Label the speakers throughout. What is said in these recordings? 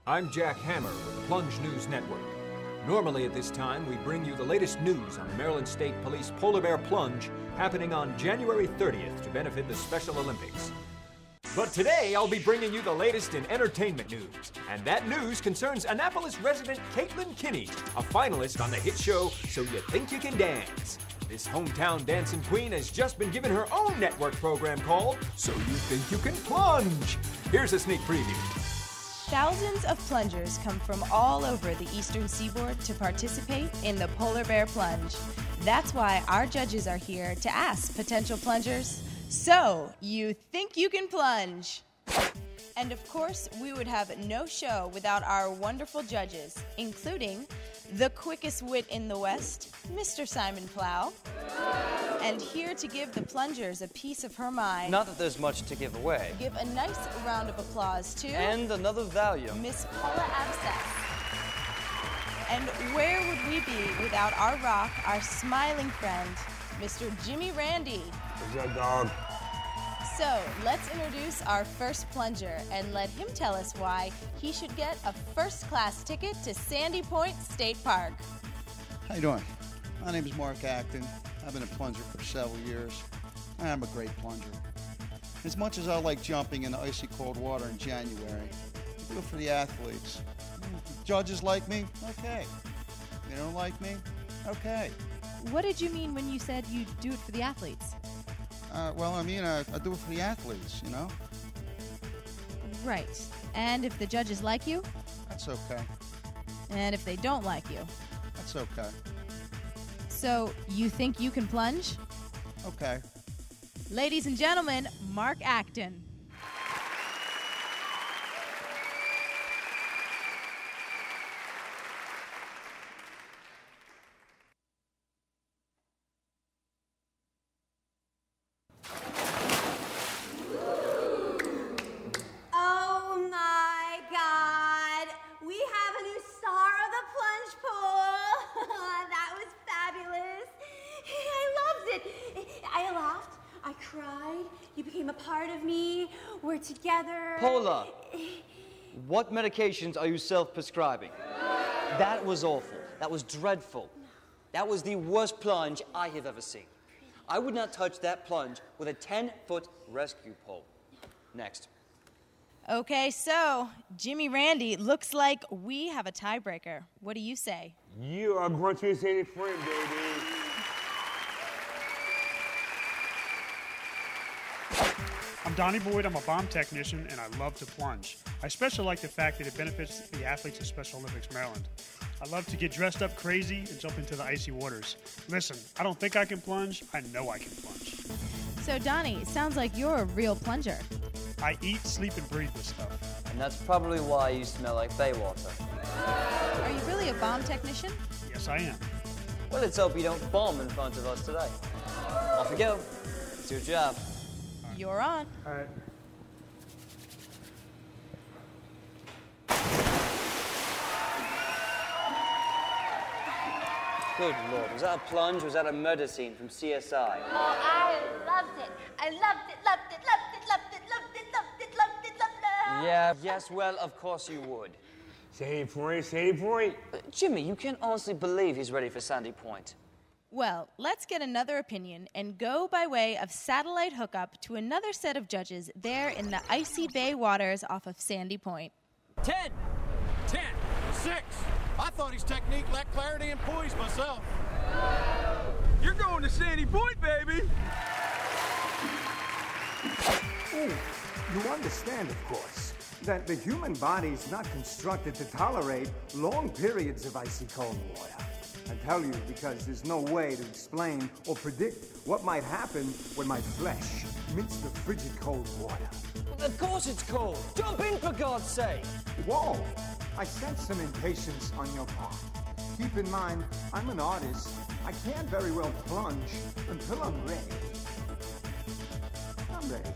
Speaker 1: I'm Jack Hammer with the Plunge News Network. Normally at this time, we bring you the latest news on the Maryland State Police Polar Bear Plunge happening on January 30th to benefit the Special Olympics. But today, I'll be bringing you the latest in entertainment news. And that news concerns Annapolis resident Caitlin Kinney, a finalist on the hit show So You Think You Can Dance. This hometown dancing queen has just been given her own network program called So You Think You Can Plunge. Here's a sneak preview.
Speaker 2: Thousands of plungers come from all over the eastern seaboard to participate in the Polar Bear Plunge. That's why our judges are here to ask potential plungers, so you think you can plunge? And of course, we would have no show without our wonderful judges, including the quickest wit in the West, Mr. Simon Plow. And here to give the plungers a piece of her mind.
Speaker 3: Not that there's much to give away.
Speaker 2: Give a nice round of applause to...
Speaker 3: And another Valium.
Speaker 2: Miss Paula Abdul. And where would we be without our rock, our smiling friend, Mr. Jimmy Randy?
Speaker 4: What's that, dog?
Speaker 2: So, let's introduce our first plunger and let him tell us why he should get a first-class ticket to Sandy Point State Park.
Speaker 5: How you doing? My name is Mark Acton. I've been a plunger for several years. I'm a great plunger. As much as I like jumping into icy cold water in January, I do it for the athletes. Judges like me? Okay. They don't like me? Okay.
Speaker 6: What did you mean when you said you do it for the athletes?
Speaker 5: Well, I mean, I do it for the athletes, you know?
Speaker 6: Right. And if the judges like you?
Speaker 5: That's okay.
Speaker 6: And if they don't like you?
Speaker 5: That's okay.
Speaker 6: So, you think you can plunge?
Speaker 5: Okay.
Speaker 6: Ladies and gentlemen, Mark Acton.
Speaker 7: Together.
Speaker 3: Paula, what medications are you self-prescribing? That was awful. That was dreadful. That was the worst plunge I have ever seen. I would not touch that plunge with a 10-foot rescue pole. Next.
Speaker 2: Okay, so, Jimmy Randy, looks like we have a tiebreaker. What do you say?
Speaker 4: You are gruntiest any friend, baby.
Speaker 8: I'm Donny Boyd, I'm a bomb technician, and I love to plunge. I especially like the fact that it benefits the athletes of Special Olympics Maryland. I love to get dressed up crazy and jump into the icy waters. Listen, I don't think I can plunge, I know I can plunge.
Speaker 6: So Donny, it sounds like you're a real plunger.
Speaker 8: I eat, sleep, and breathe this stuff.
Speaker 3: And that's probably why you smell like bay water.
Speaker 6: Are you really a bomb technician?
Speaker 8: Yes, I am.
Speaker 3: Well, let's hope you don't bomb in front of us today. Off we go. It's your job.
Speaker 2: You're on.
Speaker 8: All right.
Speaker 3: Good Lord, was that a plunge or was that a murder scene from CSI?
Speaker 7: Oh, I loved it. I loved it, loved it, loved it, loved it, loved it, loved it, loved it, loved it.
Speaker 3: Yeah, yes, well, of course you would.
Speaker 4: Sandy Point, Sandy Point.
Speaker 3: Jimmy, you can't honestly believe he's ready for Sandy Point.
Speaker 2: Well, let's get another opinion and go by way of satellite hookup to another set of judges there in the icy bay waters off of Sandy Point.
Speaker 9: 10, 6. I thought his technique lacked clarity and poise myself. You're going to Sandy Point, baby!
Speaker 10: Oh, you understand, of course, that the human body is not constructed to tolerate long periods of icy cold water. I tell you because there's no way to explain or predict what might happen when my flesh meets the frigid cold water.
Speaker 3: Well, of course it's cold. Jump in, for God's sake.
Speaker 10: Whoa! I sense some impatience on your part. Keep in mind, I'm an artist. I can't very well plunge until I'm ready. I'm ready.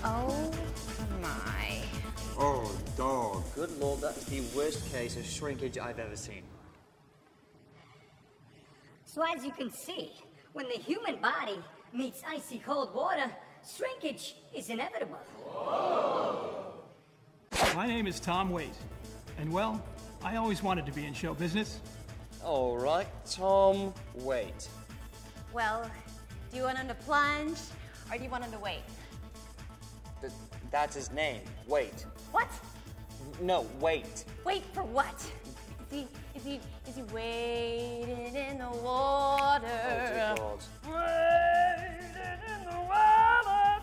Speaker 7: Oh, my.
Speaker 4: Oh, dog.
Speaker 3: Good Lord, that is the worst case of shrinkage I've ever seen.
Speaker 11: So as you can see, when the human body meets icy cold water,
Speaker 7: shrinkage is inevitable.
Speaker 11: My name is Tom Waite, and well, I always wanted to be in show business.
Speaker 3: All right, Tom Waite.
Speaker 12: Well, do you want him to plunge, or do you want him to wait?
Speaker 3: That's his name, Waite.
Speaker 12: What?
Speaker 3: No, Waite.
Speaker 12: Wait for what? Is he waiting in the water?
Speaker 3: Oh, dear God.
Speaker 12: Waiting in the water.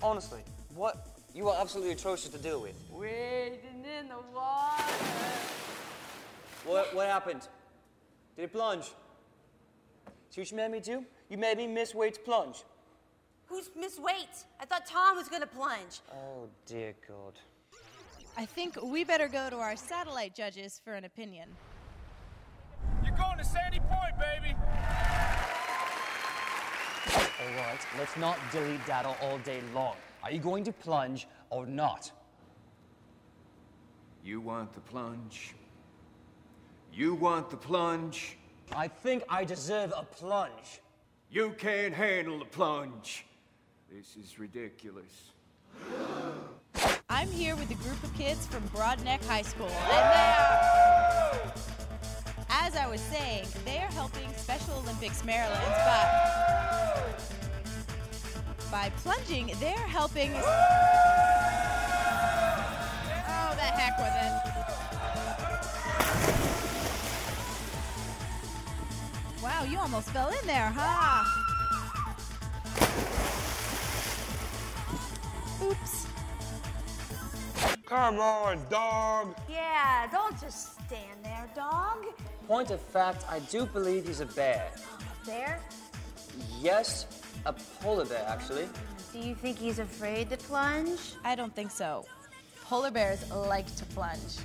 Speaker 3: Honestly, what? You are absolutely atrocious to deal with.
Speaker 12: Waiting in the water.
Speaker 3: What happened? Did it plunge? See what you made me do? You made me miss Waite's plunge.
Speaker 12: Who's Miss Waite? I thought Tom was gonna plunge.
Speaker 3: Oh, dear God.
Speaker 2: I think we better go to our satellite judges for an opinion.
Speaker 9: You're going to Sandy Point, baby.
Speaker 3: All right, let's not dilly-daddle all day long. Are you going to plunge or not?
Speaker 1: You want the plunge? You want the plunge?
Speaker 3: I think I deserve a plunge.
Speaker 1: You can't handle the plunge. This is ridiculous.
Speaker 2: I'm here with a group of kids from Broadneck High School, and they are... As I was saying, they are helping Special Olympics Maryland by plunging. They're helping... Oh, the heck with it. Wow, you almost fell in there, huh? Oops.
Speaker 4: Come on, dog.
Speaker 12: Yeah, don't just stand there, dog.
Speaker 3: Point of fact, I do believe he's a bear.
Speaker 12: A bear?
Speaker 3: Yes, a polar bear, actually.
Speaker 12: Do you think he's afraid to plunge?
Speaker 2: I don't think so. Polar bears like to plunge.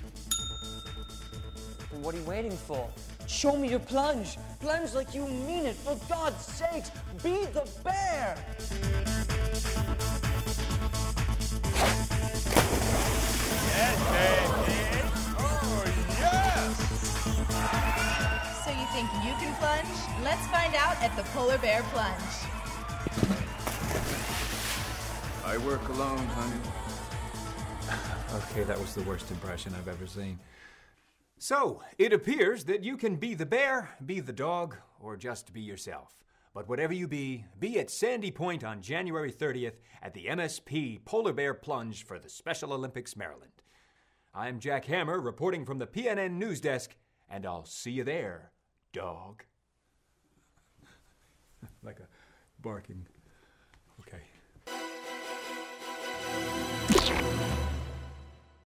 Speaker 3: Then what are you waiting for? Show me your plunge. Plunge like you mean it. For God's sakes, be the bear.
Speaker 4: Yes, baby. Oh, yes.
Speaker 2: So you think you can plunge? Let's find out at the Polar Bear Plunge.
Speaker 1: I work alone, honey. Okay, that was the worst impression I've ever seen. So, it appears that you can be the bear, be the dog, or just be yourself. But whatever you be at Sandy Point on January 30th at the MSP Polar Bear Plunge for the Special Olympics Maryland. I'm Jack Hammer, reporting from the PNN News Desk, and I'll see you there, dog. Like a barking. Okay.